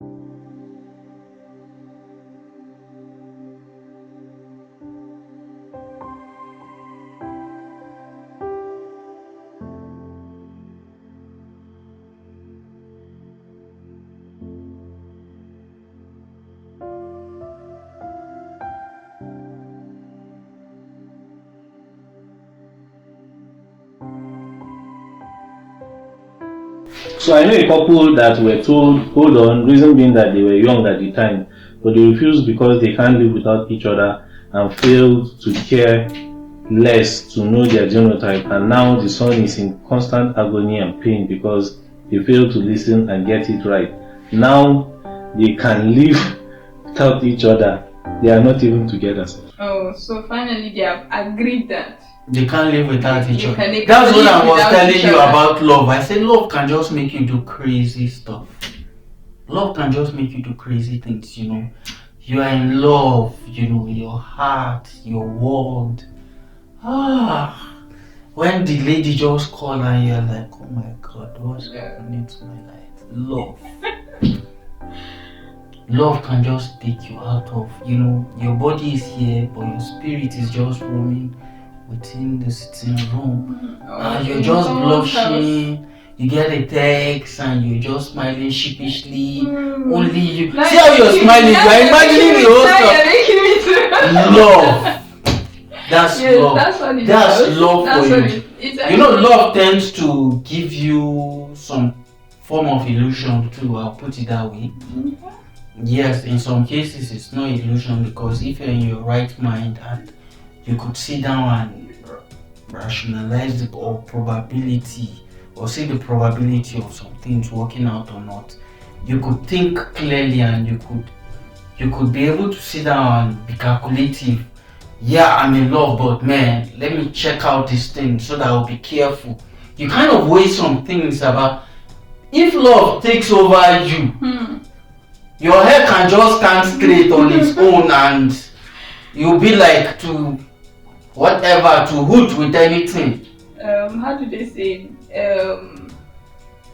So I know a couple that were told, hold on, reason being that they were young at the time, but they refused because they can't live without each other and failed to care less to know their genotype, and now the son is in constant agony and pain because they failed to listen and get it right. Now they can live without each other. They are not even together. Oh, so finally they have agreed that they can't live without each other. That's what I was telling you about love. I said love can just make you do crazy stuff. Love can just make you do crazy things, you know. You are in love, you know, your heart, your world. When the lady just called and you're like, oh my God, what's happening to my life? Love. Love can just take you out of, you know, your body is here, but your spirit is just roaming within the sitting room. You're just blushing. You get a text and you're just smiling sheepishly. Only you. See how you're smiling? You're imagining the whole stuff. Love. That's love. That's love for you. You know, love tends to give you some form of illusion too. I'll put it that way. Yes, in some cases it's no illusion, because if you're in your right mind and you could sit down and rationalize the probability, or see the probability of some things working out or not, you could think clearly and you could be able to sit down and be calculative. Yeah, I'm in love, but man, let me check out this thing so that I'll be careful. You kind of weigh some things about, if love takes over you, your hair can just stand straight on its own and you'll be like to whatever, to hoot with anything. How do they say?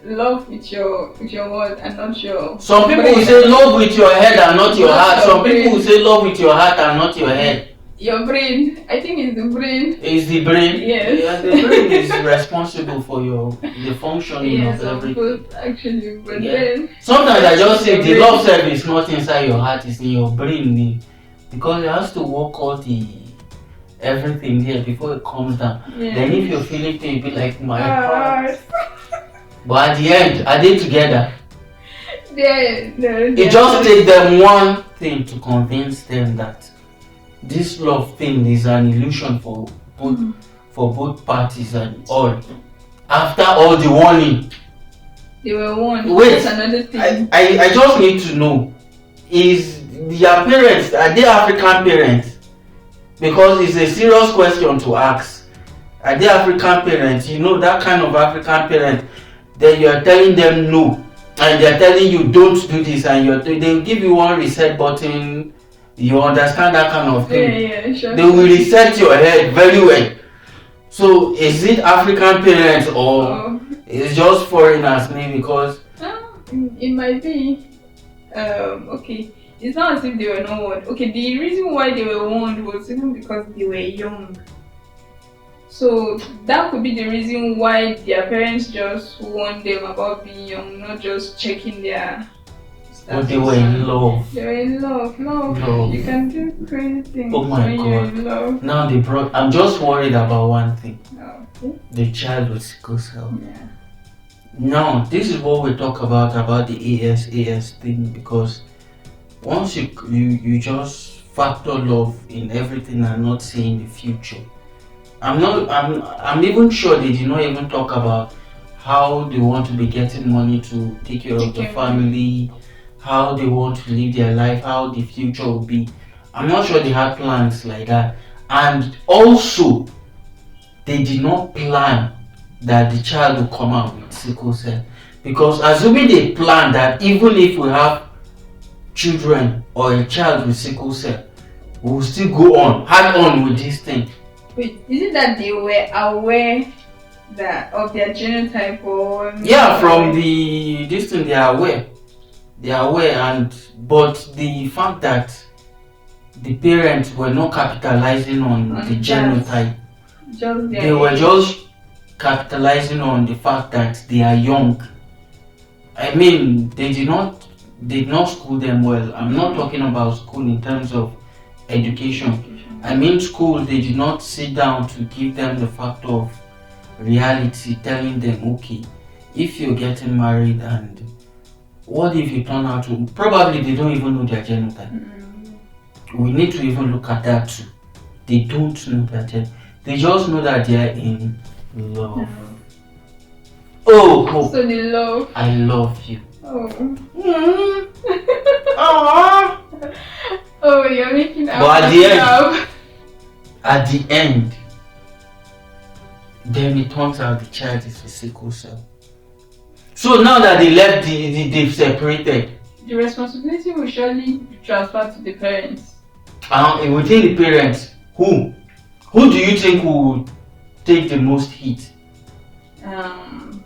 Love with your word and not your. Some people will say love with your head and not your heart. Some people will say love with your heart and not your head. Your brain. I think it's the brain. It's the brain. Yes. Yeah, the brain is responsible for the functioning of everything. Both, actually, but then sometimes I just say the love self is not inside your heart, it's in your brain, because it has to work all the everything there before it comes down. Then if you're feeling pain, be like my heart. But at the end, are they together? It just takes them one thing to convince them that this love thing is an illusion for both parties and all. After all the warning, they were warned. Wait, that's another thing. I just need to know, is their parents, are they African parents? Because it's a serious question to ask. Are they African parents? You know, that kind of African parent, then you are telling them no, and they are telling you don't do this, and they'll give you one reset button. You understand that kind of thing? Sure. They will reset your head very well. So is it African parents or it's just foreigners maybe? Because it might be. Okay, it's not as if they were not warned. Okay, the reason why they were warned was even because they were young. So that could be the reason why their parents just warned them about being young, not just checking their. But they were in love. They were in love. Love. You can do crazy things when you're in love. Now I'm just worried about one thing. Okay. The child with sickle cell. Yeah. Now, this is what we talk about the AS thing, because once you just factor love in everything and not seeing the future. I'm even sure they did not even talk about how they want to be getting money to take care of the family, how they want to live their life, how the future will be. I'm not sure they had plans like that. And also, they did not plan that the child will come out with sickle cell. Because assuming they plan that even if we have children or a child with sickle cell, we will still go on, hard on with this thing. Wait, is it that they were aware of their genotype or? Yeah, from this thing they are aware. They are aware, but the fact that the parents were not capitalizing on the genotype, they were just capitalizing on the fact that they are young. I mean, they did not school them well. I'm not talking about school in terms of education. I mean school, they did not sit down to give them the fact of reality, telling them, okay, if you're getting married and what if you turn out to, probably they don't even know their genotype. We need to even look at that too. They don't know their genotype. They just know that they are in love. Oh, so they love. I love you. Oh. Oh. Oh, you're making up. But at the end, then it turns out the child is a sickle cell. So now that they left, they've separated. The responsibility will surely be transferred to the parents. Within the parents, who do you think will take the most heat?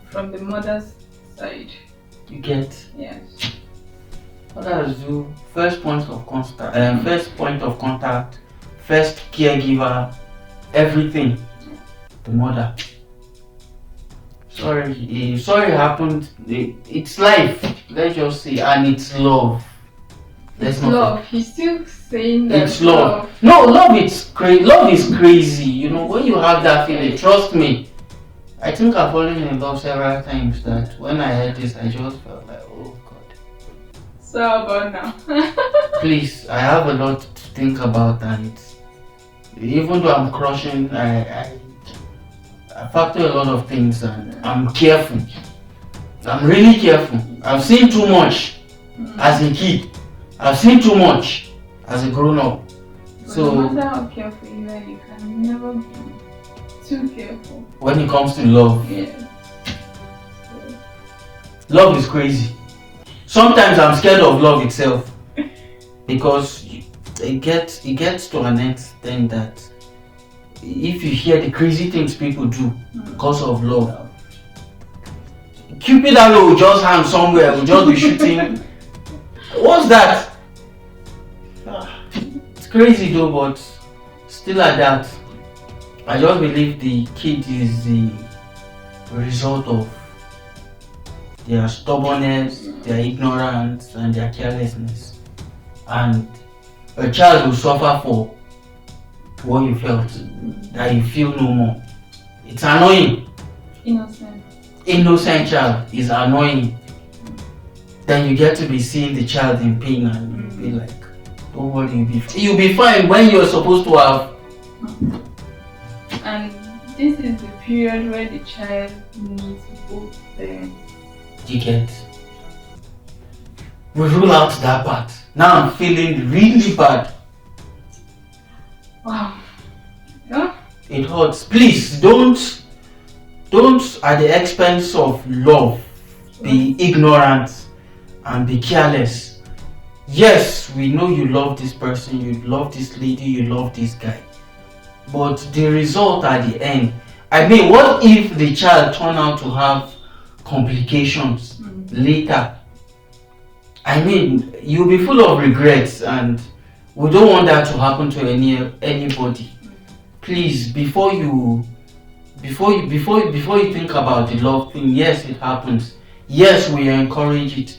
From the mother's side. You get? Yes. Others do first point of contact, first caregiver, everything. The mother. Sorry happened. It's life. Let's just say, and it's love. It's love. He's still saying that it's love. No, love is crazy. Love is crazy. You know, when you have that feeling, trust me. I think I've fallen in love several times. That when I heard this, I just felt like, oh God. So how about now? Please, I have a lot to think about, and even though I'm crushing, I factor a lot of things, and I'm careful. I'm really careful. I've seen too much as a kid. I've seen too much as a grown-up. So no matter how careful you are, you can never be too careful. When it comes to love. Yeah. Love is crazy. Sometimes I'm scared of love itself. Because it gets to an extent that if you hear the crazy things people do because of love, Cupid arrow will just hang somewhere, will just be shooting. What's that? It's crazy though, but still at that, I just believe the kid is the result of their stubbornness, their ignorance, and their carelessness. And a child will suffer for what you felt, that you feel no more. It's annoying. Innocent child is annoying. Then you get to be seeing the child in pain and you'll be like, don't worry, you'll be fine when you're supposed to have. And this is the period where the child needs both parents. You get? We rule out that part. Now I'm feeling really bad. Wow. Yeah? It hurts. Please don't at the expense of love be ignorant and be careless. Yes, we know you love this person, you love this lady, you love this guy. But the result at the end, I mean, what if the child turned out to have complications later? I mean, you'll be full of regrets, and we don't want that to happen to anybody. Please, before you think about the love thing, yes, it happens. Yes, we encourage it,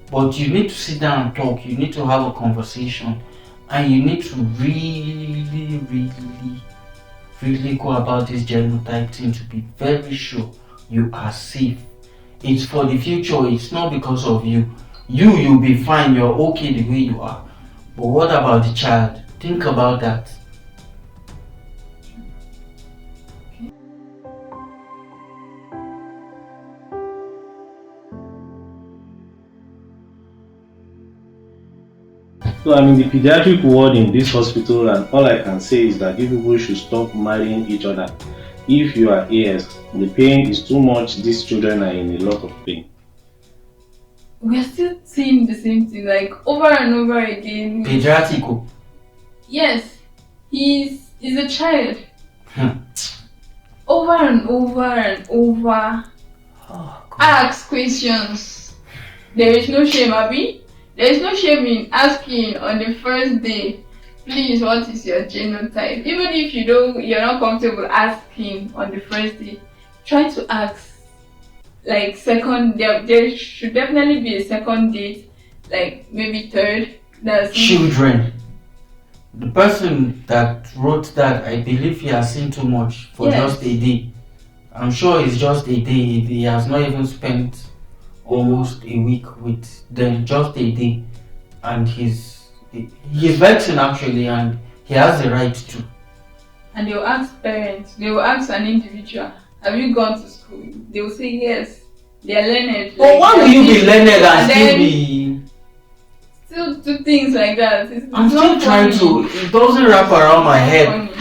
but you need to sit down and talk. You need to have a conversation, and you need to really go about this genotype thing to be very sure you are safe. It's for the future. It's not because of you. You'll be fine. You're okay the way you are. But what about the child? Think about that. So I'm in the pediatric ward in this hospital, and all I can say is that you people should stop marrying each other. If you are AS, the pain is too much. These children are in a lot of pain. We are still seeing the same thing, like over and over again. Pediatric. Yes, he's a child. Over and over and over. Oh, Ask questions. There is no shame, Abby. There is no shame in asking on the first day, please, what is your genotype? Even if you're not comfortable asking on the first day, try to ask. Like second, there should definitely be a second date, like maybe third. That's children. The person that wrote that, I believe he has seen too much for just a day. I'm sure it's just a day. He has not even spent almost a week with them, just a day, and he's vexing actually, and he has the right to. And they will ask parents. They will ask an individual, "Have you gone to school?" They will say yes. They are learned. But why will you be learned and still be? Still do things like that. I'm still trying to. It doesn't wrap around my head. Funny.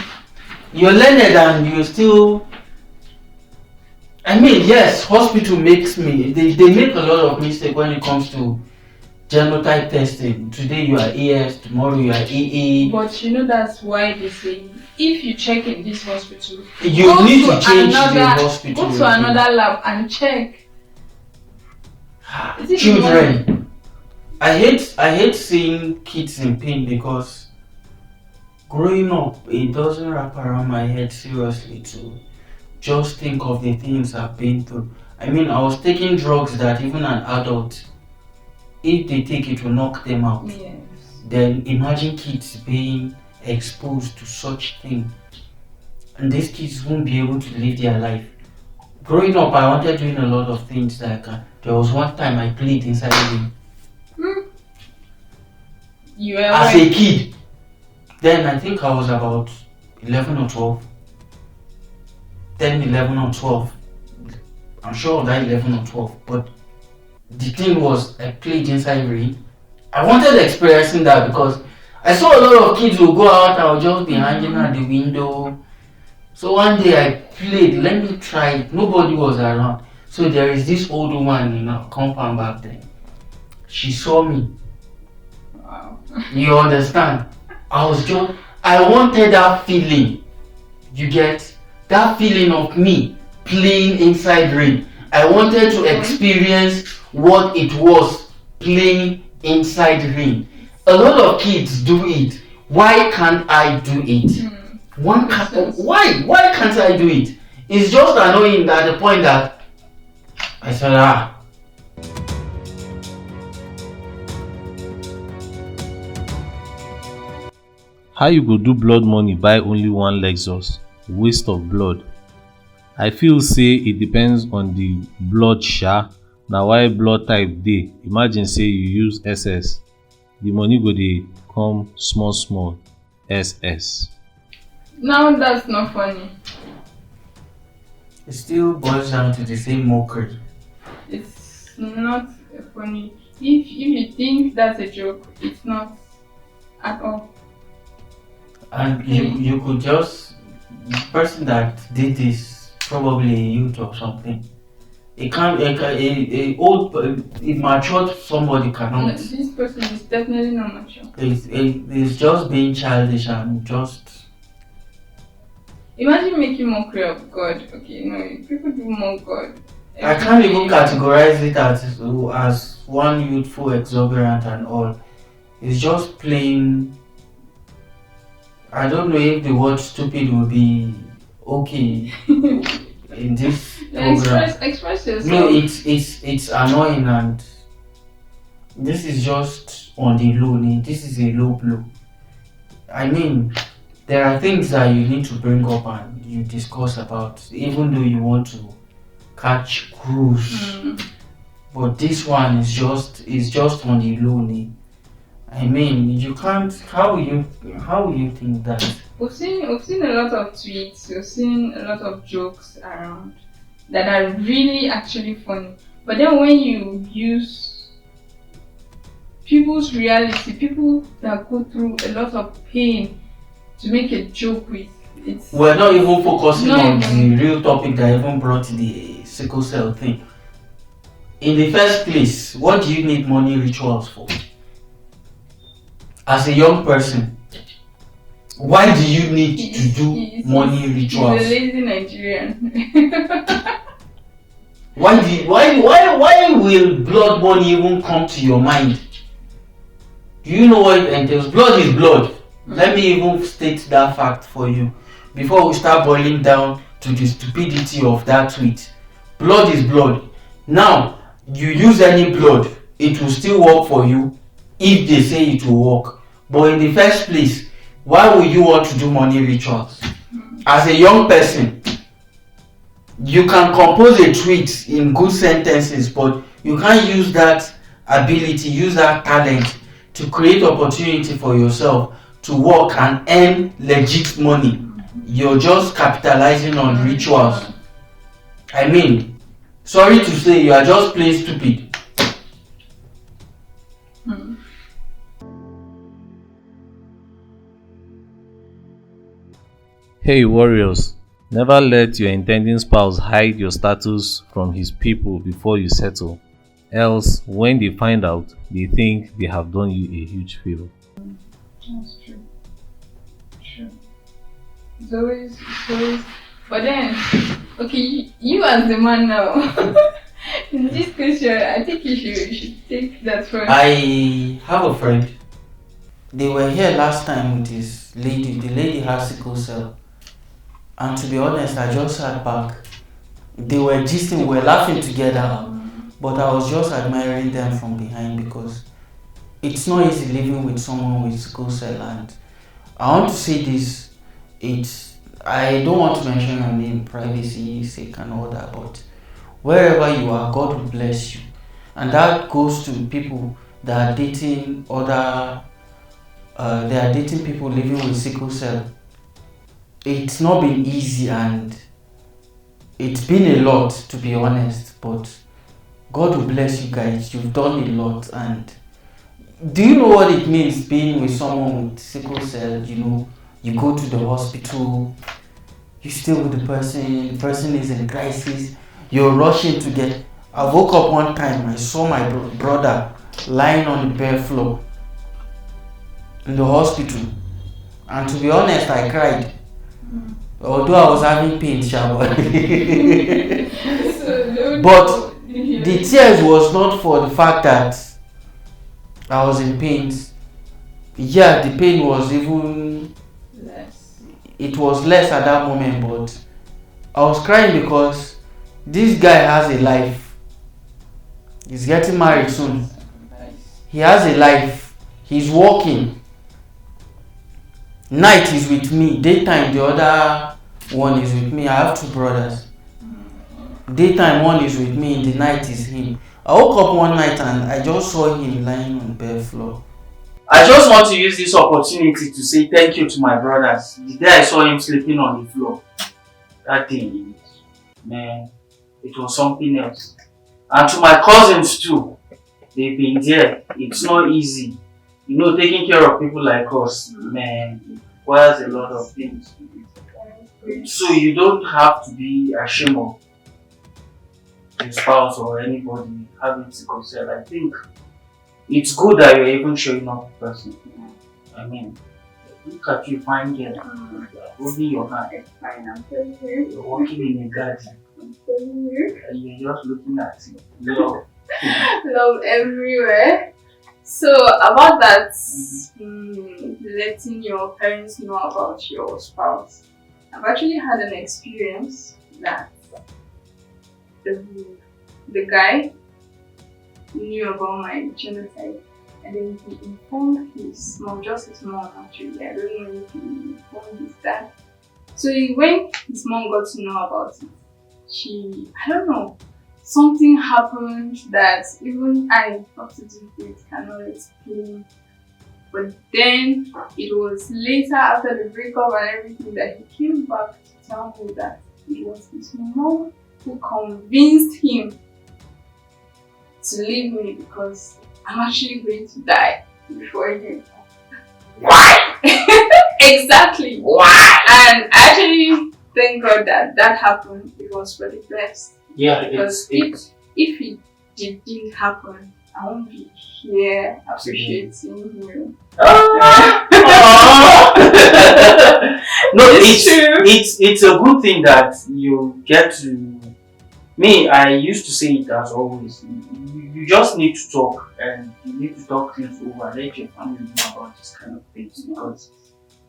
You're learned and you still. I mean, yes, hospital makes me. They make a lot of mistakes when it comes to genotype testing. Today you are AS, tomorrow you are AA. But that's why they say if you check in this hospital, you need to change the hospital. Go to another lab and check. Children. I hate seeing kids in pain because growing up, it doesn't wrap around my head seriously to just think of the things I've been through. I mean, I was taking drugs that even an adult, if they take it, will knock them out. Yes. Then imagine kids being exposed to such thing, and these kids won't be able to live their life. Growing up, I wanted doing a lot of things. Like there was one time I played inside the room. You were as a kid. Then I think I was about 11 or 12. 10, 11 or 12. I'm sure of that 11 or 12. But the thing was, I played inside rain. I wanted experiencing that because I saw a lot of kids who go out. I would just be hanging at the window. So one day I played. Let me try it. Nobody was around. So there is this old woman in our compound back then. She saw me. Wow. You understand? I wanted that feeling. You get that feeling of me playing inside rain. I wanted to experience what it was playing inside rain. A lot of kids do it. Why can't I do it? Why can't I do it? It's just annoying at the point that I said, How you go do blood money buy only one Lexus? Waste of blood. I feel say it depends on the blood sha. Na why blood type dey. Imagine say you use SS, the money go dey come small SS. Now that's not funny. it still boils down to the same mockery. It's not funny. If you think that's a joke, it's not at all. And you could just, the person that did this, probably a youth or something. It can't, a matured somebody cannot. No, this person is definitely not mature. It's just being childish and just. Imagine making mockery of God. Okay, no, people do mock God. I can't even categorize it as one youthful exuberant and all. It's just plain. I don't know if the word stupid will be okay in this program. Express yourself. No, it's annoying, and this is just on the low. This is a low blow. I mean, there are things that you need to bring up and you discuss about, even though you want to catch cruise. But this one is just on the low. I mean, you can't. How will you think that? We've seen a lot of tweets. We've seen a lot of jokes around that are really actually funny. But then when you use people's reality, people that go through a lot of pain to make a joke with, we're not even focusing on the real topic that even brought the sickle cell thing. In the first place, what do you need money rituals for? As a young person, why do you need to do money rituals? He's a lazy Nigerian. Why will blood money even come to your mind? Do you know what it entails? Blood is blood. Let me even state that fact for you before we start boiling down to the stupidity of that tweet. Blood is blood. Now, you use any blood, it will still work for you if they say it will work. But in the first place, why would you want to do money rituals? As a young person, you can compose a tweet in good sentences, but you can't use that ability, use that talent to create opportunity for yourself to work and earn legit money. You're just capitalizing on rituals. I mean, sorry to say, you are just plain stupid. Hey warriors, never let your intending spouse hide your status from his people before you settle. Else, when they find out, they think they have done you a huge favor. That's true. True. It's always. But then, okay, you as the man now, in this question, I think you should take that first. I have a friend. They were here last time with this lady. The lady has sickle cell. And to be honest, I just sat back. They were gisting, we were laughing together. But I was just admiring them from behind because it's not easy living with someone with sickle cell. And I want to say this, I don't want to mention your name, privacy sake and all that, but wherever you are, God will bless you. And that goes to people that are dating they are dating people living with sickle cell. It's not been easy and it's been a lot, to be honest, but God will bless you guys. You've done a lot. And do you know what it means being with someone with sickle cell? You know, you go to the hospital, you stay with the person is in crisis, you're rushing to get. I woke up one time, I saw my brother lying on the bare floor in the hospital, and to be honest, I cried. Although I was having pain, but the tears was not for the fact that I was in pain. Yeah, the pain was even less. It was less at that moment, but I was crying because this guy has a life. He's getting married soon. He has a life. He's working. Night is with me. Daytime, the other one is with me. I have two brothers. Daytime one is with me, in the night is him. I woke up one night and I just saw him lying on the bare floor. I just want to use this opportunity to say thank you to my brothers. The day I saw him sleeping on the floor, that day, man, it was something else. And to my cousins too, they've been there. It's not easy. You know, taking care of people like us, man, requires a lot of things. So you don't have to be ashamed of your spouse or anybody having sickle cell. I think it's good that you're even showing up in person. I mean, look at you, fine girl. Holding your hand. It's fine, I'm telling you. You're walking in a garden. I'm telling you. And you're just looking at it. Love. Love everywhere. So about that, letting your parents know about your spouse. I've actually had an experience that the guy knew about my genocide, and then he informed his mom, just his mom actually. I don't know if he informed his dad. So when his mom got to know about it, I don't know, something happened that even I, up to this date, cannot explain. But then it was later, after the breakup and everything, that he came back to tell me that it was his mom who convinced him to leave me because I'm actually going to die before him. Why? Exactly. Why? And actually, thank God that happened. It was for the best. Yeah, because if it didn't happen, I won't be here appreciating you. No, it's a good thing that you get to Me, I used to say it as always. You just need to talk, and you need to talk things over. Let your family know about this kind of things, because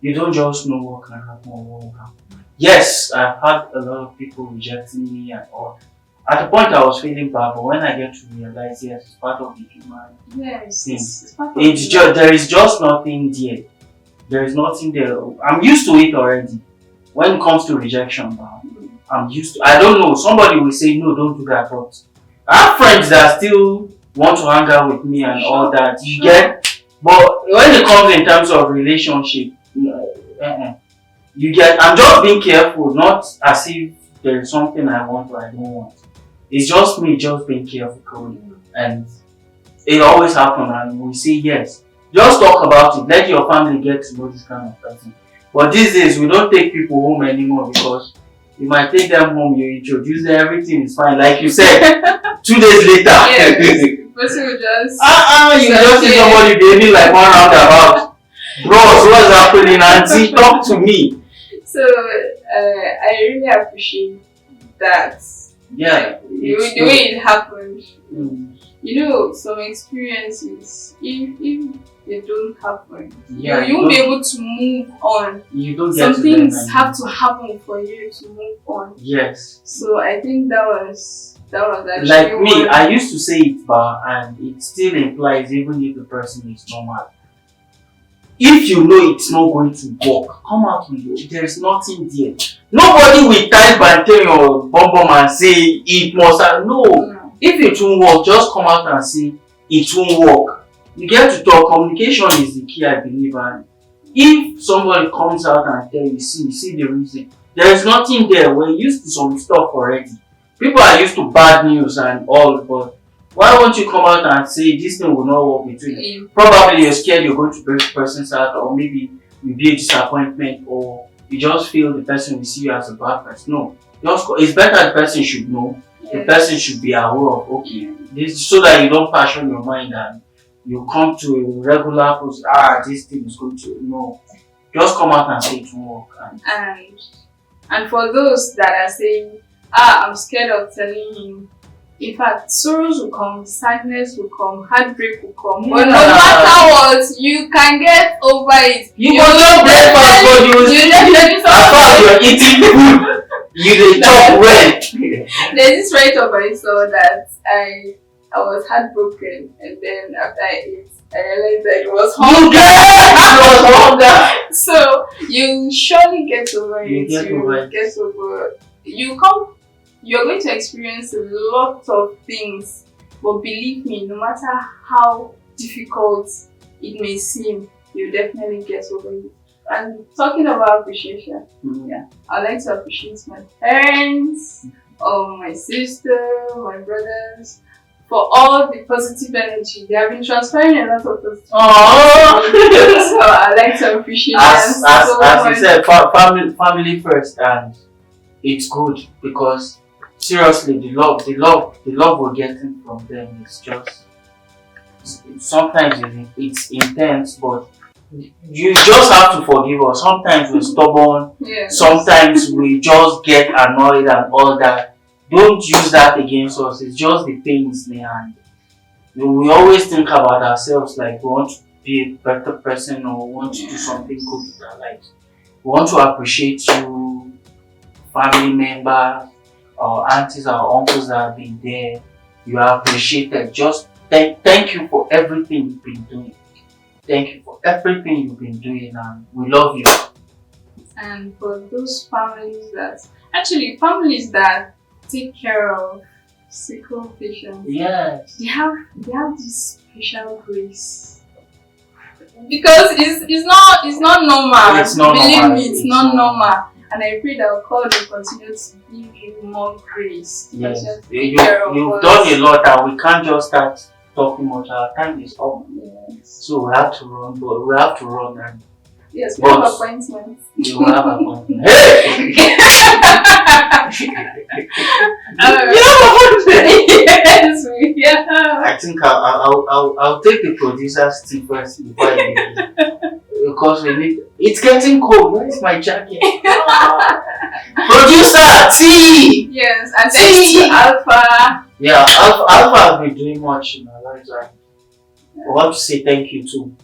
you don't just know what can happen or what will happen. Yes, I've had a lot of people rejecting me and all. At the point I was feeling bad, but when I get to realize, yes, it's part of the human Yes, thing. it's part of It's just there is just nothing there. There is nothing there. I'm used to it already. When it comes to rejection, I'm used to. I don't know. Somebody will say no, don't do that. But I have friends that still want to hang out with me and all that. You get. But when it comes in terms of relationship, you get. I'm just being careful, not as if there is something I want or I don't want. It's just me just being careful, Chloe. And it always happens, and we say yes. Just talk about it. Let your family get to know this kind of person. But these days, we don't take people home anymore, because you might take them home, you introduce them, everything is fine. Like you said, 2 days later. Yes. Person will just. You just see somebody behaving like one roundabout. Bros, what's happening, auntie? Talk to me. So, I really appreciate that. Yeah. The way it happened. Mm. You know, some experiences, if they don't happen, Yeah, you won't be able to move on. You don't get Some to things have to happen for you to move on. Yes. So I think that was actually Like me, I used to say it, but and it still implies even if the person is normal. If you know it's not going to work, come out with you. There's nothing there. Nobody will type and tell your bum and say it must have. No. If it won't work, just come out and say it won't work. You get to talk. Communication is the key, I believe. And if somebody comes out and tell you, see the reason, there is nothing there. We're used to some stuff already. People are used to bad news and all, but why won't you come out and say this thing will not work between you? Probably you're scared you're going to break the person's heart, or maybe you'll be a disappointment, or you just feel the person will see you as a bad person. No. It's better the person should know. The person should be aware of, okay, this, so that you don't passion your mind and you come to a regular person, this thing is going to, no. Just come out and say it won't work. And for those that are saying, I'm scared of telling him, in fact, sorrows will come, sadness will come, heartbreak will come. But no matter what, you can get over it. You will not break fast, but you will as far as you're eating food, you will chop well. There's this right of I saw that I was heartbroken, and then after I ate, I realized that it was hunger. So you surely get over it. You're going to experience a lot of things, but believe me, no matter how difficult it may seem, you'll definitely get over it. And talking about appreciation, I like to appreciate my parents, my sister, my brothers, for all the positive energy. They have been transferring a lot of positive energy. So I like to appreciate them so much. As you said, family first, and it's good because seriously, the love we're getting from them is just, sometimes it's intense, but you just have to forgive us. Sometimes we're stubborn, sometimes we just get annoyed and all that. Don't use that against us. It's just the pains in the hand. We always think about ourselves like we want to be a better person or want to do something good with our lives. We want to appreciate you, family members, our aunties, our uncles that have been there. You are appreciated. Just thank you for everything you've been doing. Thank you for everything you've been doing, and we love you. And for those families that take care of sickle patients, they have this special grace. Because it's not normal. Believe me, it's not normal. And I pray that God will continue to give you more grace. Yes, you've done a lot, and we can't just start talking much. Our time is up. So we have to run, but we have to run. And yes, we have appointments. You have appointments. Hey! Yes, I think I'll take the producer's tea first before I leave. Because it's getting cold. Where is my jacket? Producer, tea! Yes, And thank you, Alpha. Yeah, Alpha has been doing much in our lives. And I want to say thank you too.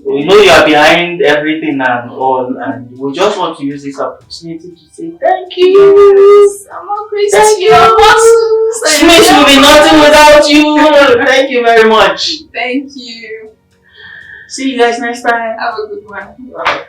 We know you are behind everything and all, and we just want to use this opportunity to say thank you. Yes, I'm all grateful. Thank you. Smith will be nothing without you. Thank you very much. Thank you. See you guys next time. Have a good one. Bye.